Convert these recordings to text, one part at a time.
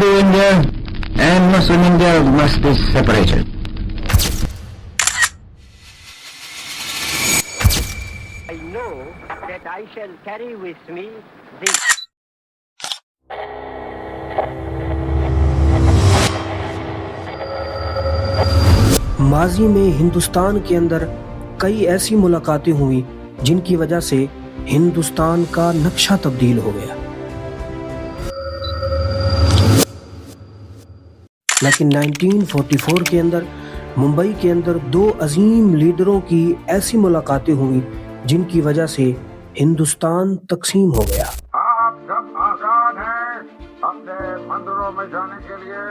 Hindu India and Muslim India must be separated. I know that I shall carry with me the ماضی میں ہندوستان کے اندر کئی ایسی ملاقاتیں ہوئی جن کی وجہ سے ہندوستان کا نقشہ تبدیل ہو گیا، لیکن 1944 کے اندر ممبئی کے اندر دو عظیم لیڈروں کی ایسی ملاقاتیں ہوئیں جن کی وجہ سے ہندوستان تقسیم ہو گیا۔ آپ سب آزاد ہیں اپنے مندروں میں جانے کے لیے،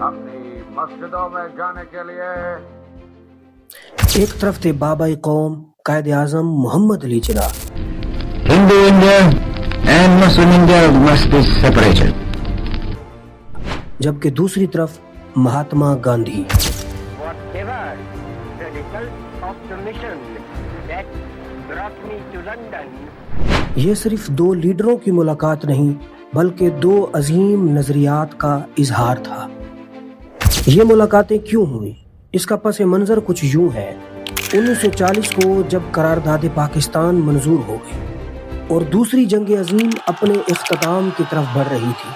اپنی مسجدوں میں جانے کے لیے۔ ایک طرف تھے بابا قوم قائد اعظم محمد Ali Jinnah, Hindu India and Muslim India must be separated. جبکہ دوسری طرف Mahatma Gandhi. whatever the result of the mission that brought me to London. یہ صرف دو لیڈروں کی ملاقات نہیں بلکہ دو عظیم نظریات کا اظہار تھا۔ یہ ملاقاتیں کیوں ہوئیں؟ اس کا پس منظر کچھ یوں ہے۔ 1940 کو جب قرارداد پاکستان منظور ہو گئی اور دوسری جنگ عظیم اپنے اختتام کی طرف بڑھ رہی تھی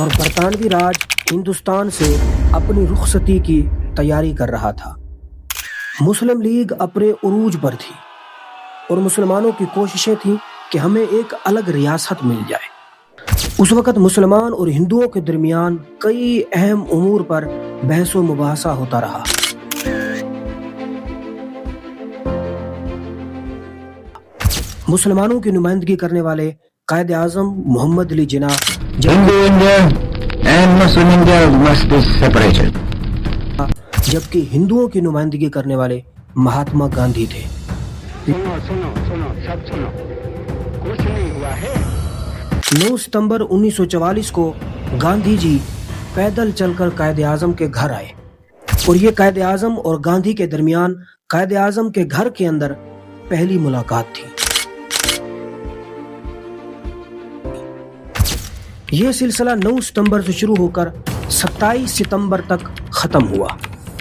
اور برطانوی راج ہندوستان سے اپنی رخصتی کی تیاری کر رہا تھا، مسلم لیگ اپنے عروج پر تھی اور مسلمانوں کی کوششیں تھیں کہ ہمیں ایک الگ ریاست مل جائے۔ اس وقت مسلمان اور ہندوؤں کے درمیان کئی اہم امور پر بحث و مباحثہ ہوتا رہا۔ مسلمانوں کی نمائندگی کرنے والے قائد اعظم محمد Ali Jinnah, Hindu India and Muslim India must be separated. جبکہ ہندوؤں کی نمائندگی کرنے والے مہاتما گاندھی تھے۔ سنو سب سنو، کچھ نہیں ہوا ہے۔ 9 ستمبر 1944 کو گاندھی جی پیدل چل کر قائد اعظم کے گھر آئے اور یہ قائد اعظم اور گاندھی کے درمیان قائد اعظم کے گھر کے اندر پہلی ملاقات تھی۔ یہ سلسلہ 9 ستمبر سے شروع ہو کر 27 ستمبر تک ختم ہوا۔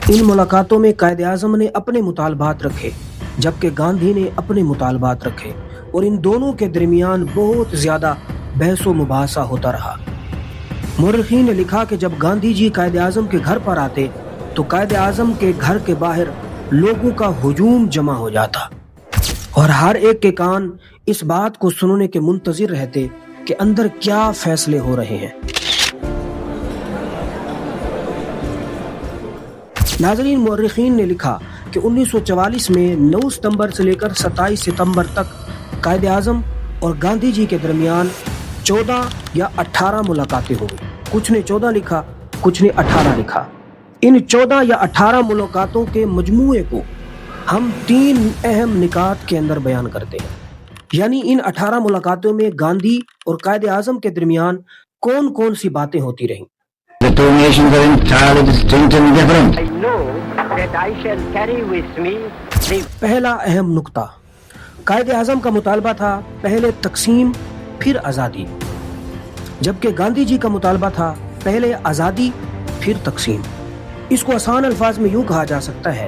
ان ملاقاتوں میں قائد اعظم نے اپنے مطالبات رکھے جبکہ گاندھی نے اپنے مطالبات رکھے اور ان دونوں کے درمیان بہت زیادہ بحث و مباحثہ ہوتا رہا۔ مورخین نے لکھا کہ جب گاندھی جی قائد اعظم کے گھر پر آتے تو قائد اعظم کے گھر کے باہر لوگوں کا ہجوم جمع ہو جاتا اور ہر ایک کے کان اس بات کو سننے کے منتظر رہتے کہ اندر کیا فیصلے ہو رہے ہیں۔ ناظرین، مورخین نے لکھا کہ 1944 میں 9 ستمبر سے لے کر 27 ستمبر تک قائد اعظم اور گاندھی جی کے درمیان 14 یا 18 ملاقاتیں ہوئی۔ کچھ نے 14 لکھا، کچھ نے 18 لکھا۔ ان 14 یا 18 ملاقاتوں کے مجموعے کو ہم 3 اہم نکات کے اندر بیان کرتے ہیں، یعنی ان 18 ملاقاتوں میں گاندھی اور قائد اعظم کے درمیان کون کون سی باتیں ہوتی رہیں۔ The two nations are entirely distinct and different. I know that I shall carry with me the پہلا اہم نقطہ، قائد اعظم کا مطالبہ تھا پہلے تقسیم پھر آزادی، جبکہ گاندھی جی کا مطالبہ تھا پہلے آزادی پھر تقسیم۔ اس کو آسان الفاظ میں یوں کہا جا سکتا ہے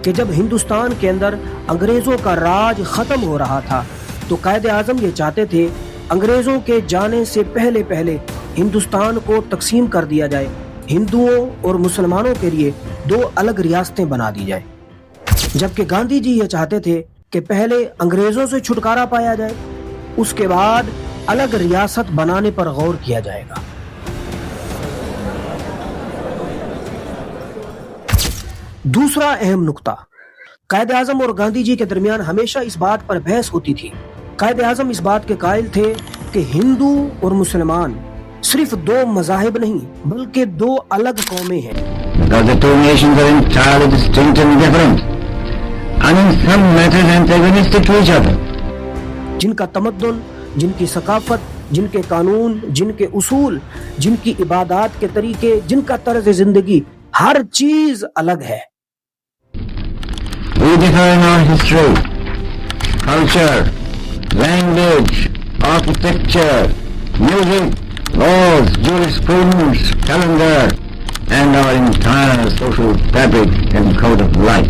کہ جب ہندوستان کے اندر انگریزوں کا راج ختم ہو رہا تھا تو قائد اعظم یہ چاہتے تھے انگریزوں کے جانے سے پہلے ہندوستان کو تقسیم کر دیا جائے، ہندوؤں اور مسلمانوں کے لیے 2 الگ ریاستیں بنا دی جائے، جبکہ گاندھی جی یہ چاہتے تھے کہ پہلے انگریزوں سے چھٹکارا پایا جائے، اس کے بعد الگ ریاست بنانے پر غور کیا جائے گا۔ دوسرا اہم نقطہ، قائد اعظم اور گاندھی جی کے درمیان ہمیشہ اس بات پر بحث ہوتی تھی۔ قائد اعظم اس بات کے قائل تھے کہ ہندو اور مسلمان صرف 2 مذاہب نہیں بلکہ 2 الگ قومیں ہیں۔ Because the two nations are entirely distinct and different, and in some matters antagonistic to each other. جن کا تمدن، جن کی ثقافت، جن کے قانون، جن کے اصول، جن کی عبادات کے طریقے، جن کا طرز زندگی، ہر چیز الگ ہے۔ We differ in our history, culture, language, architecture, music, laws, jurisprudence, calendar, and our entire social fabric and code of life.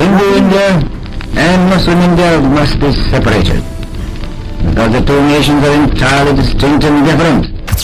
Hindu India and Muslim India must be separated because the two nations are entirely distinct and different.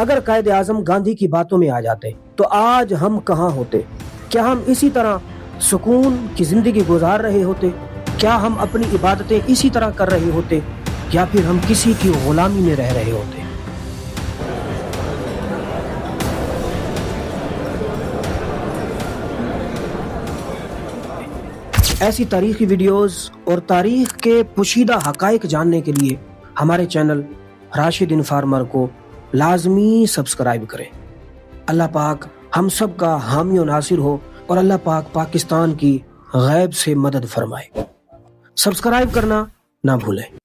اگر قائد اعظم گاندھی کی باتوں میں آ جاتے تو آج ہم کہاں ہوتے؟ کیا ہم اسی طرح سکون کی زندگی گزار رہے ہوتے؟ کیا ہم اپنی عبادتیں اسی طرح کر رہے ہوتے، یا پھر ہم کسی کی غلامی میں رہ رہے ہوتے؟ ایسی تاریخی ویڈیوز اور تاریخ کے پوشیدہ حقائق جاننے کے لیے ہمارے چینل راشد انفارمر کو لازمی سبسکرائب کریں۔ اللہ پاک ہم سب کا حامی و ناصر ہو، اور اللہ پاک پاکستان کی غیب سے مدد فرمائے۔ سبسکرائب کرنا نہ بھولیں۔